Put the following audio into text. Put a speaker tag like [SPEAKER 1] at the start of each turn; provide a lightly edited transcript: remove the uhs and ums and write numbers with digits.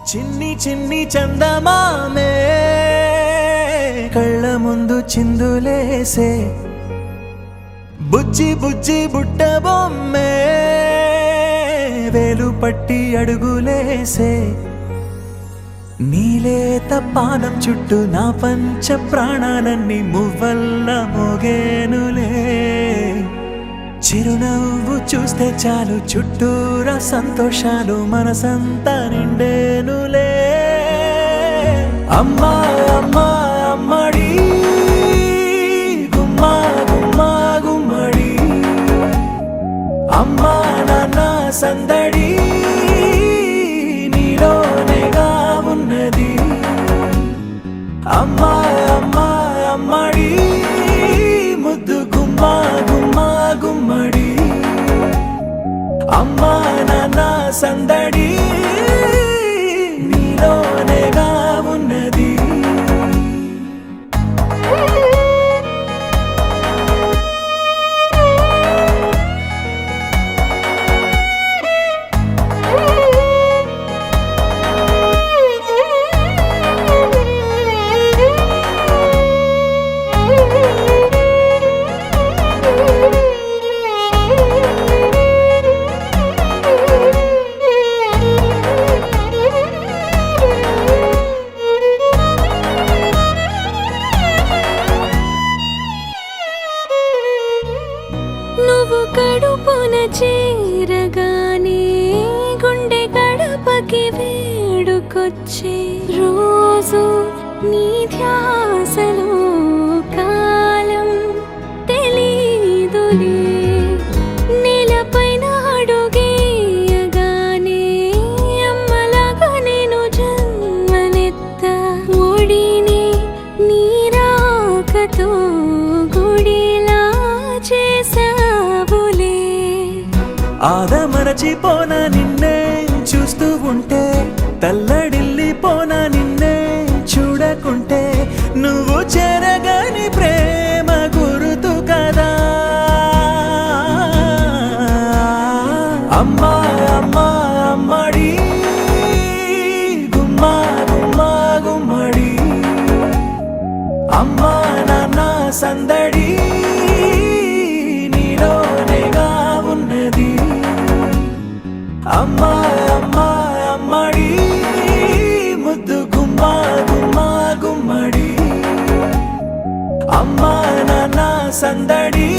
[SPEAKER 1] చిన్ని చిన్ని చందమామే కళ్ళ ముందు చిందులేసే బుజ్జి బుజ్జి బుట్ట బొమ్మే వేలు పట్టి అడుగులేసే నీలేత పానం చుట్టూ నా పంచ ప్రాణాలన్నీ మువ్వల్ల మోగేనులే చిరునవ్వు చూస్తే చాలు చుట్టూరా సంతోషాలు మనసంతా నిండేనులే అమ్మా అమ్మా అమ్మడి గుమ్మా గుమ్మా గుమ్మడి అమ్మా నాన్న సందడి నీలోనేగా ఉన్నది అమ్మా అమ్మా అమ్మడి ముద్దు గుమ్మా గుమ్మా గుమ్మడి అమ్మా నాన్న సందడి నీలోనేగా ఉన్నది
[SPEAKER 2] నువ్వు కడుపున చేరగానే గుండె గడపకి వేడుకొచ్చే రోజు నీ ధ్యాసలో కాలం తెలీదులే నేలపైన అడుగేయగానే అమ్మలాగా నేను జన్మనెత్త ఒడిని నీ రాకతో గుడిలా చేసావులే
[SPEAKER 1] ఆదమరచిపోన నిన్నే చూస్తూ ఉంటే తల్లడిల్లిపోన నిన్నే చూడకుంటే నువ్వు చెరగని ప్రేమ గురుతు కదా అమ్మా అమ్మా అమ్మడి గుమ్మా గుమ్మా గుమ్మడి అమ్మా నాన్న సందడి నీలోనేగా ఉన్నది అమ్మా అమ్మా అమ్మడి ముద్దు గుమ్మా గుమ్మా గుమ్మడి అమ్మా నాన్న సందడి